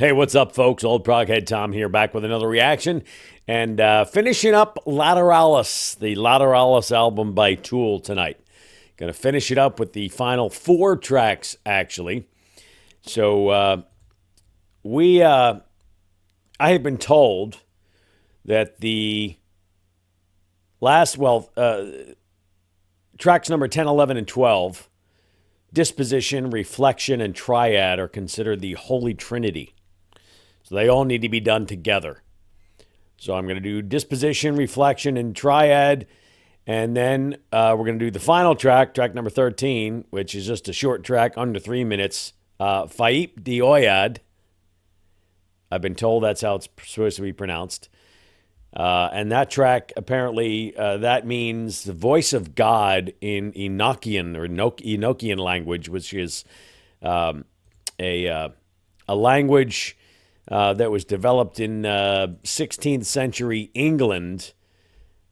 Hey, what's up, folks? Old Prog head Tom here, back with another reaction. And finishing up Lateralus, the Lateralus album by Tool tonight. Going to finish it up with the final 4 tracks, actually. So I have been told that the last, tracks number 10, 11, and 12, Disposition, Reflection, and Triad are considered the Holy Trinity. So they all need to be done together. So I'm going to do Disposition, Reflection, and Triad. And then we're going to do the final track, track number 13, which is just a short track, under 3 minutes. Faaip de Oad. I've been told that's how it's supposed to be pronounced. And that track, apparently, that means the voice of God in Enochian or Enochian language, which is a language that was developed in 16th century England.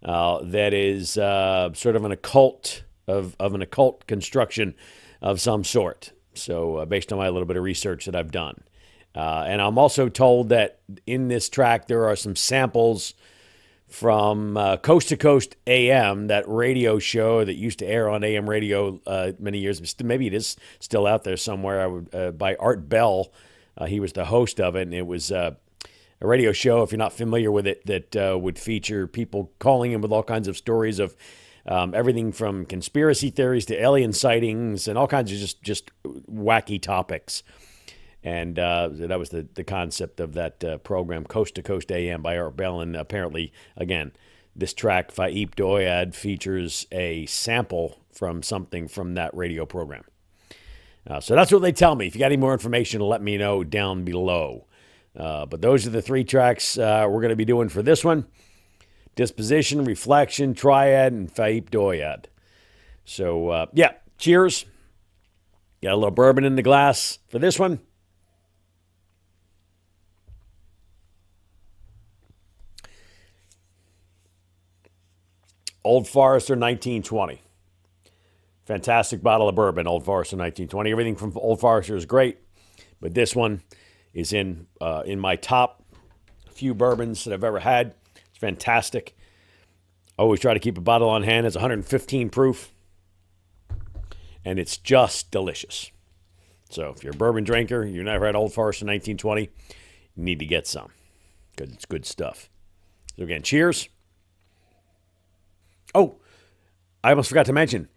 That is sort of an occult of an occult construction of some sort. So based on my little bit of research that I've done. And I'm also told that in this track there are some samples from Coast to Coast AM, that radio show that used to air on AM radio many years. Maybe it is still out there somewhere. By Art Bell. He was the host of it, and it was a radio show, if you're not familiar with it, that would feature people calling in with all kinds of stories of everything from conspiracy theories to alien sightings and all kinds of just wacky topics. And that was the concept of that program, Coast to Coast AM by Art Bell. And apparently, again, this track, Faaip de Oad, features a sample from something from that radio program. So that's what they tell me. If you got any more information, let me know down below. But those are the 3 tracks we're going to be doing for this one. Disposition, Reflection, Triad, and Faaip de Oad. So, yeah, cheers. Got a little bourbon in the glass for this one. Old Forester 1920. Fantastic bottle of bourbon, Old Forester 1920. Everything from Old Forester is great, but this one is in my top few bourbons that I've ever had. It's fantastic. I always try to keep a bottle on hand. It's 115 proof, and it's just delicious. So if you're a bourbon drinker, you've never had Old Forester 1920, you need to get some because it's good stuff. So again, cheers. Oh, I almost forgot to mention,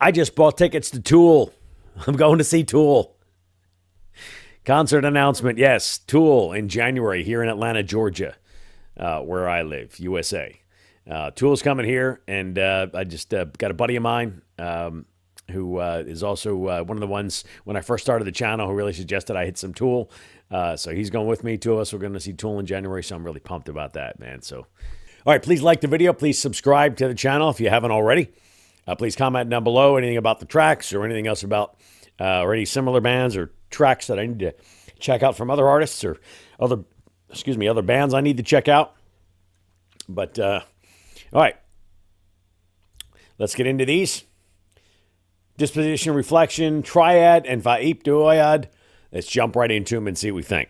I just bought tickets to Tool. I'm going to see Tool. Concert announcement, yes, Tool in January here in Atlanta, Georgia, where I live, USA. Tool's coming here, and I just got a buddy of mine who is also one of the ones, when I first started the channel, who really suggested I hit some Tool. So he's going with me. 2 of us are going to see Tool in January, so I'm really pumped about that, man. So, all right, please like the video. Please subscribe to the channel if you haven't already. Please comment down below anything about the tracks or anything else about or any similar bands or tracks that I need to check out from other artists or other bands I need to check out. But, all right, let's get into these. Disposition, Reflection, Triad, and Faaip de Oad. Let's jump right into them and see what we think.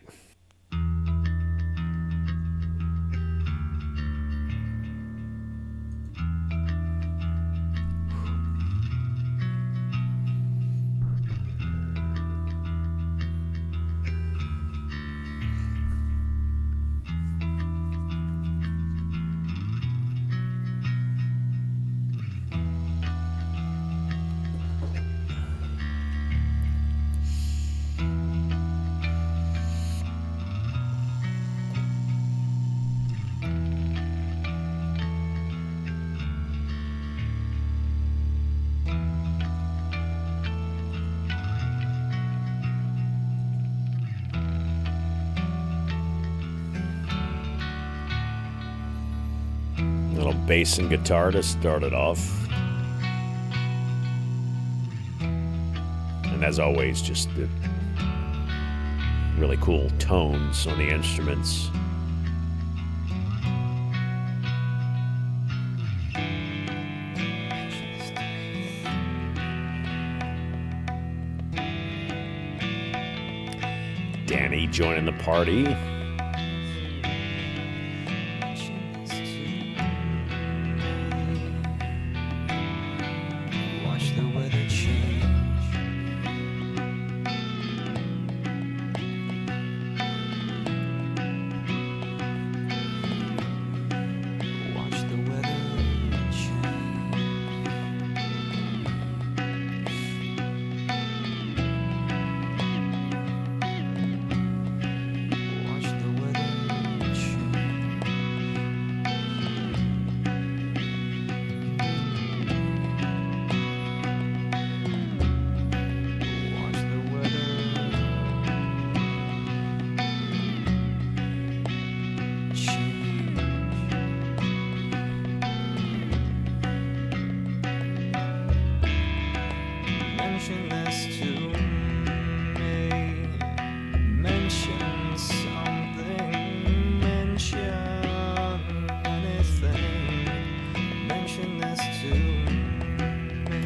Little bass and guitar to start it off. And as always, just the really cool tones on the instruments. Danny joining the party.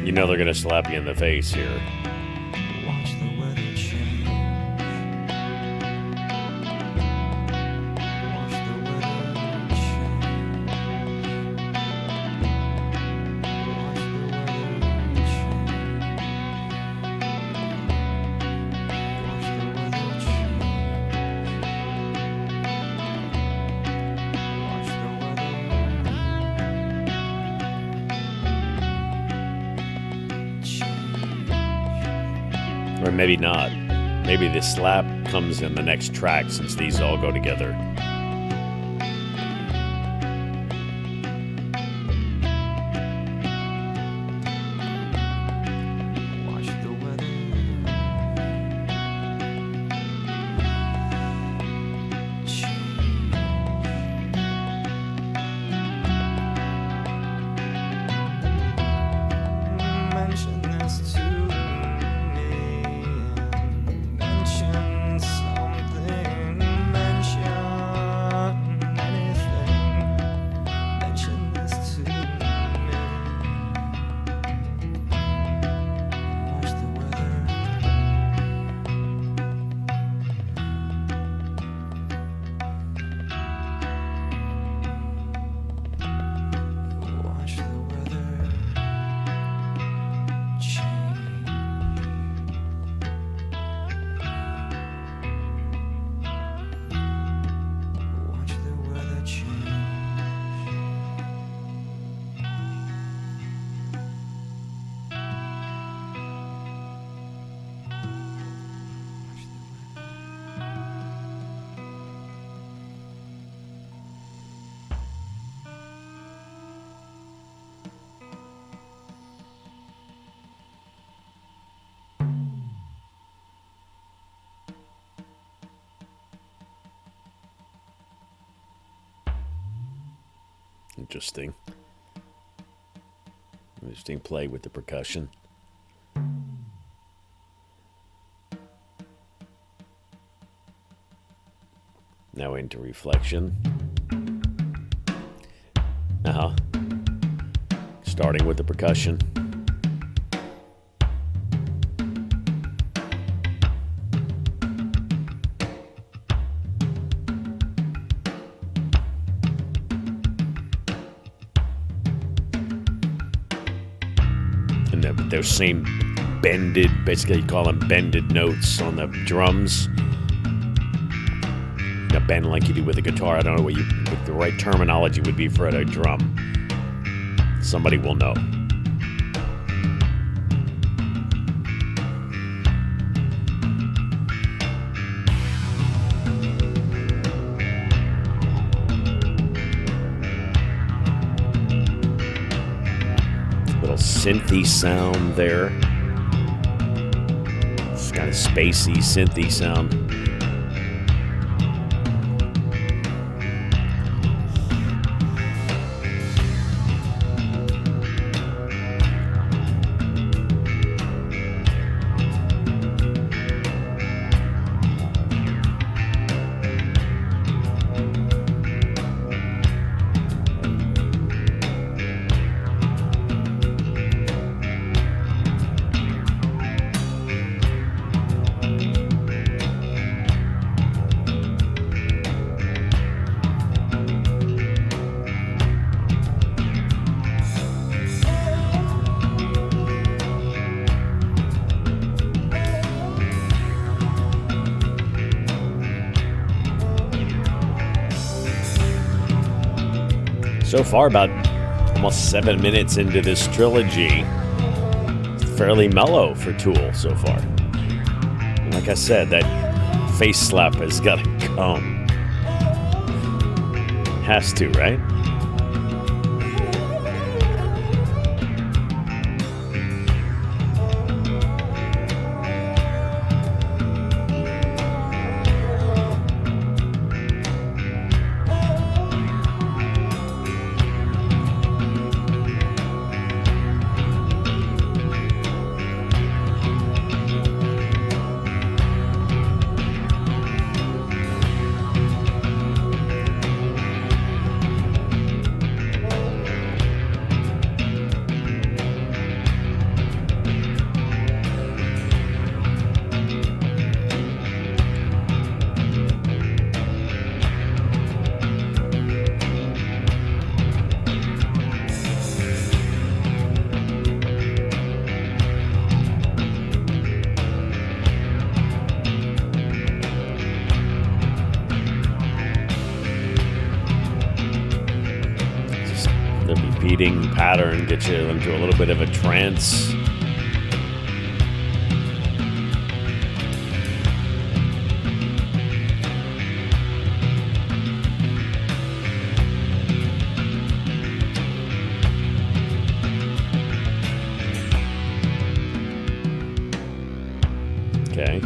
You know they're going to slap you in the face here. Or maybe not. Maybe the slap comes in the next track since these all go together. Interesting. Interesting play with the percussion. Now into reflection. Starting with the percussion. Those same bended, basically you call them bended notes on the drums. Now bend like you do with a guitar. I don't know what the right terminology would be for a drum. Somebody will know. Synthy sound there. It's got a spacey synthy sound. So far, about almost 7 minutes into this trilogy, fairly mellow for Tool so far. And like I said, that face slap has got to come. Has to, right? The repeating pattern gets you into a little bit of a trance. Okay.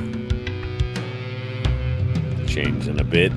Changing a bit.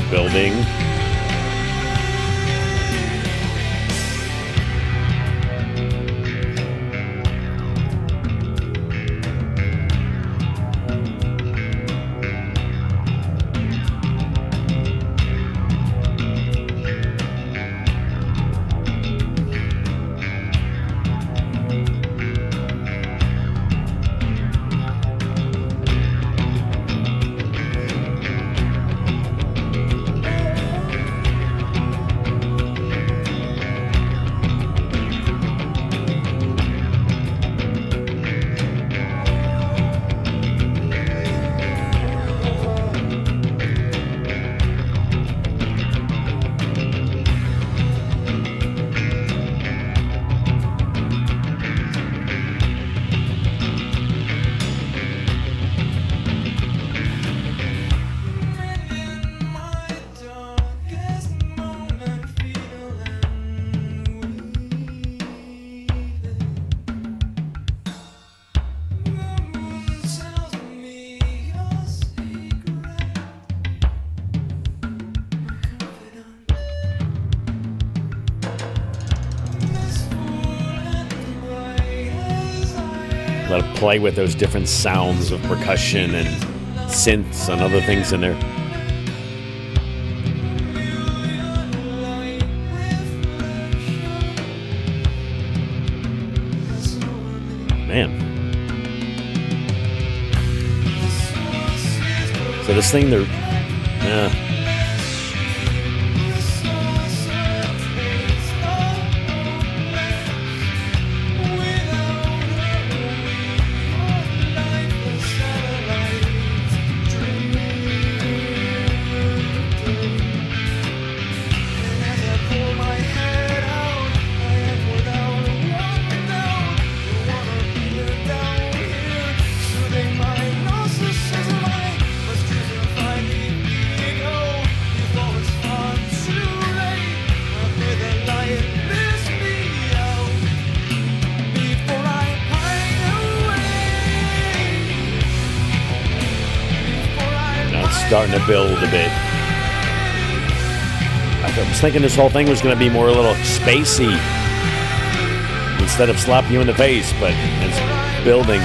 Building. Let it play with those different sounds of percussion and synths and other things in there. Man. So this thing, starting to build a bit. I was thinking this whole thing was going to be more a little spacey instead of slapping you in the face, but it's building.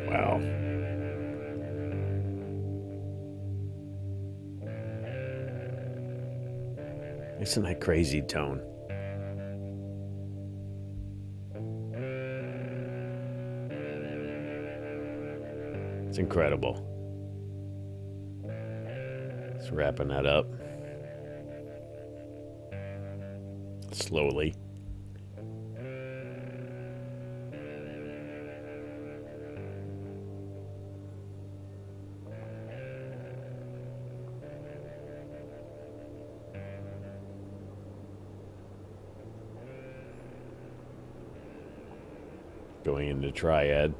Wow. Isn't that crazy tone? It's incredible. Just wrapping that up slowly. Going into Triad.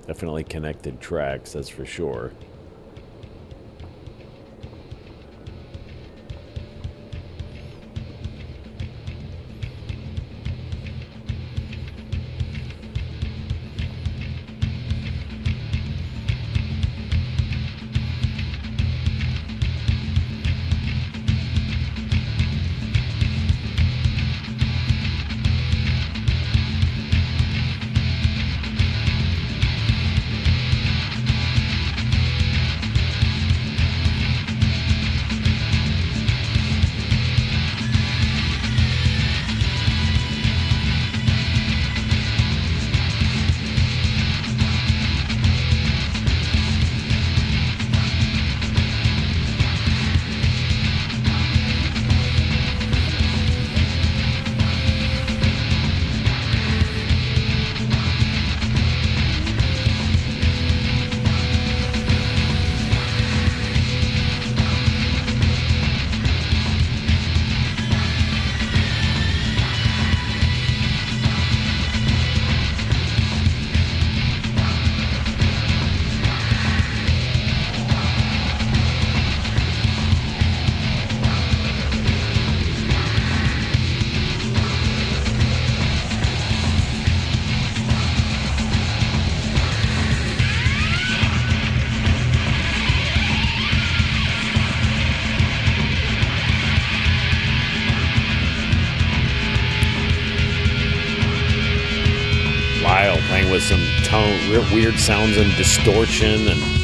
Definitely connected tracks, that's for sure. with some weird sounds and distortion and.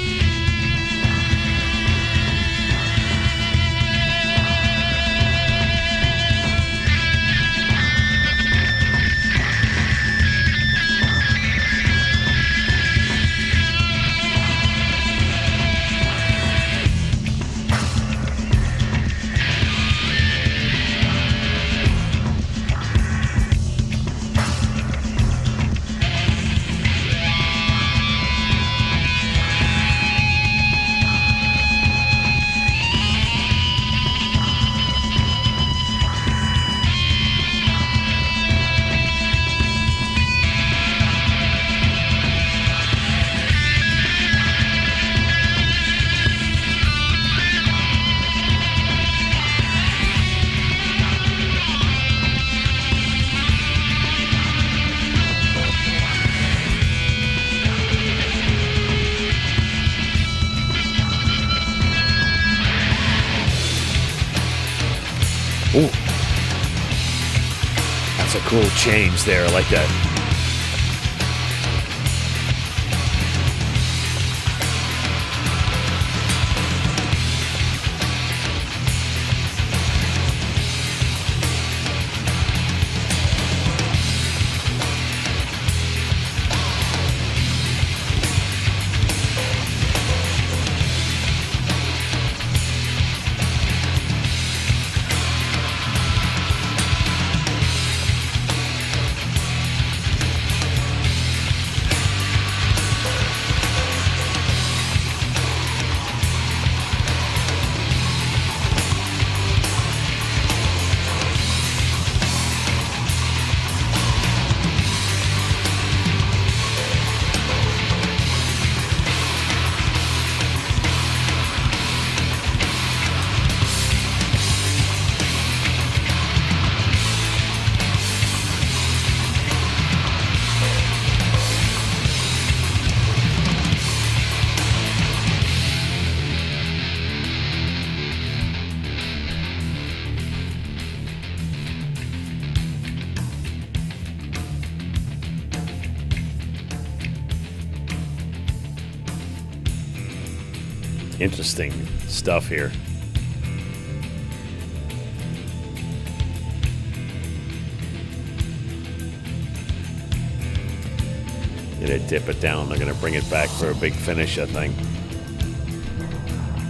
Ooh. That's a cool change there. I like that. Interesting stuff here. Gonna dip it down. They're gonna bring it back for a big finish, I think.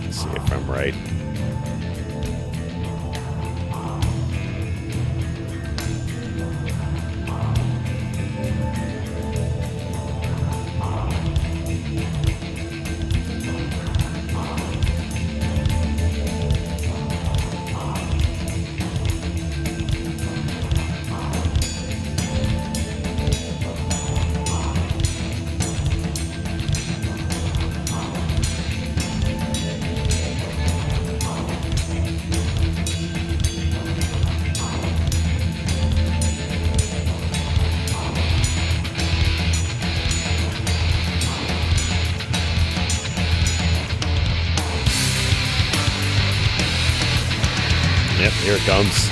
Let's see if I'm right. Yep, here it comes.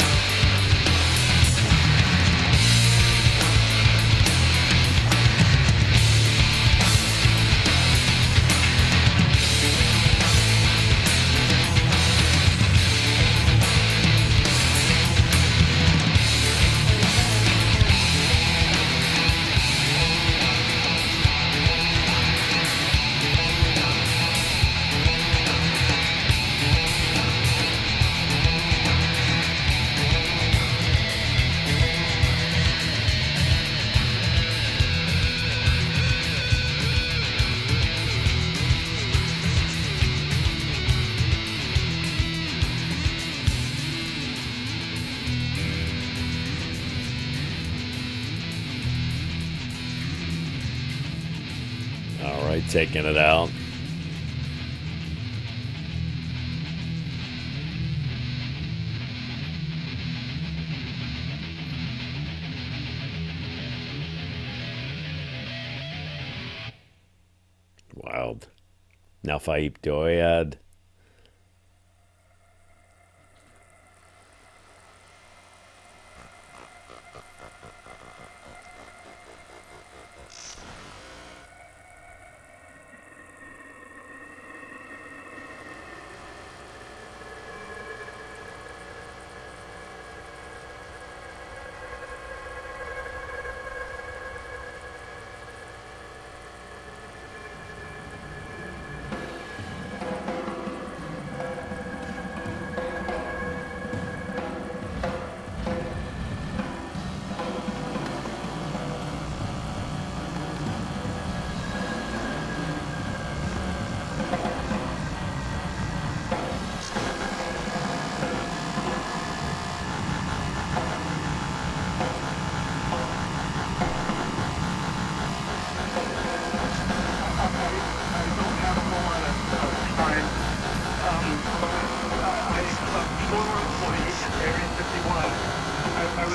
All right, taking it out. Wild. Now Faaip de Oad.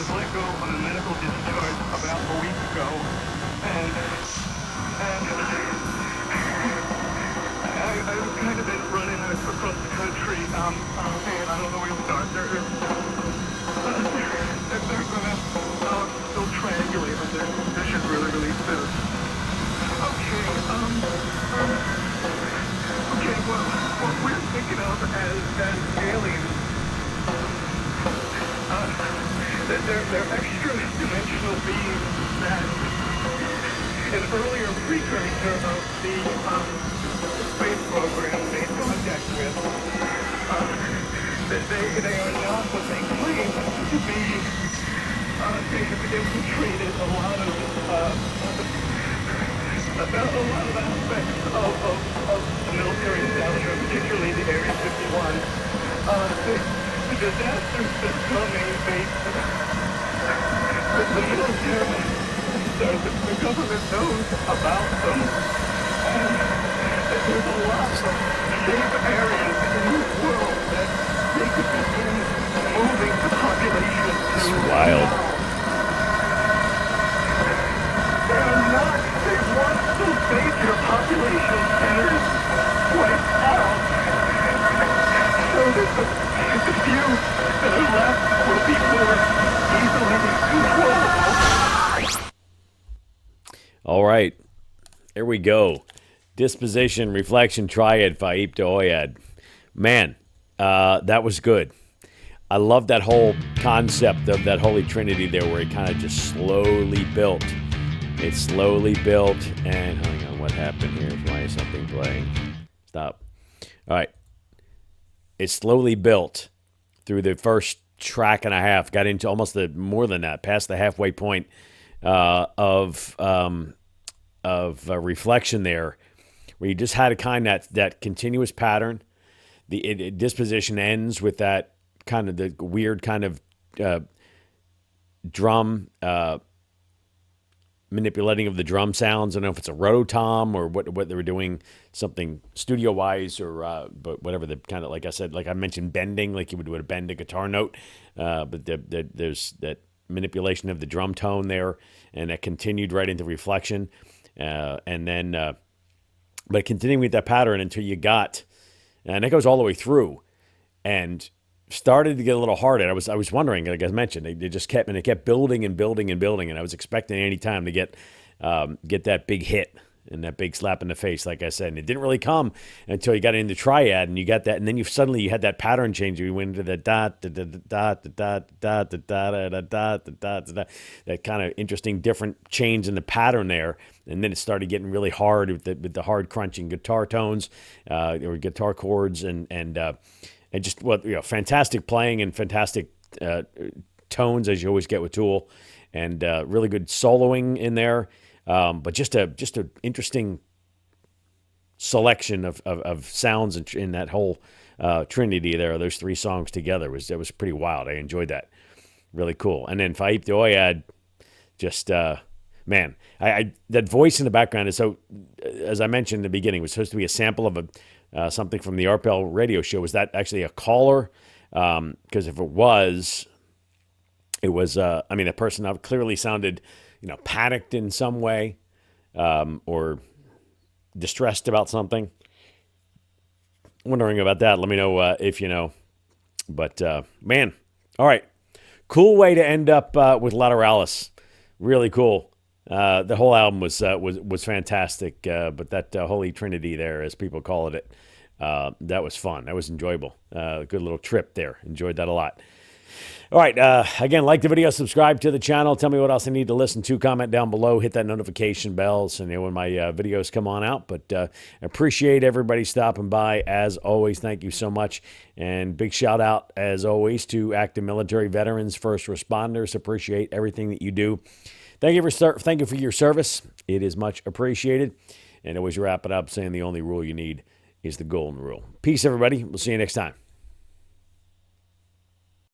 was let go on a medical discharge about a week ago, and I've kind of been running across the country, and I don't know where to start. They're gonna still triangulate on their position really, really soon. Okay, what we're thinking of as aliens, they're extra-dimensional beings that an earlier precursor of the space program made contact with. They are not what they claim to be. They have infiltrated a lot of aspects of the military establishment, particularly the Area 51. The disasters that coming, the military, the government knows about them, and there's a lot of safe areas in the world that they could begin moving the population to. It's wild. They want those major population centers wiped out, so that the few that are left will be more easily controllable. All right, here we go. Disposition, reflection, triad, Faaip de Oad. Man, that was good. I love that whole concept of that Holy Trinity there, where it kind of just slowly built. It slowly built, and hang on, what happened here? Why is something playing? Stop. All right. It slowly built through the first track and a half, got into almost more than that, past the halfway point of reflection there, where you just had a kind of that continuous pattern. The disposition ends with that kind of the weird kind of drum manipulating of the drum sounds. I don't know if it's a rotom or what they were doing, something studio wise or but whatever, the kind of, like I said, like I mentioned, bending, like you would bend a guitar note, but there's that manipulation of the drum tone there, and that continued right into reflection, and then but continuing with that pattern until you got, and it goes all the way through, and started to get a little harder. I was wondering, like I mentioned, they just kept, and it kept building and building and building, and I was expecting any time to get that big hit and that big slap in the face, like I said, and it didn't really come until you got into Triad, and you got that, and then you had that pattern change. You went into the dot dot dot dot dot dot dot dot dot, that kind of interesting different change in the pattern there, and then it started getting really hard with the hard crunching guitar tones, or guitar chords, and just fantastic playing and fantastic tones, as you always get with Tool, and really good soloing in there. But just a interesting selection of sounds in that whole trinity there. Those three songs together was pretty wild. I enjoyed that. Really cool. And then Faaip de Oad, just man, that voice in the background is so. As I mentioned in the beginning, was supposed to be a sample of something from the Arpel radio show. Was that actually a caller? Because if it was, the person clearly sounded, panicked in some way, or distressed about something. Wondering about that. Let me know if you know. But man, all right, cool way to end up with Lateralus. Really cool. The whole album was fantastic, but that Holy Trinity there, as people call it, that was fun. That was enjoyable. Good little trip there. Enjoyed that a lot. All right. Again, like the video, subscribe to the channel. Tell me what else I need to listen to. Comment down below. Hit that notification bell so you know when my videos come on out. But appreciate everybody stopping by. As always, thank you so much. And big shout out, as always, to active military veterans, first responders. Appreciate everything that you do. Thank you for your service. It is much appreciated. And always wrap it up saying the only rule you need is the golden rule. Peace, everybody. We'll see you next time.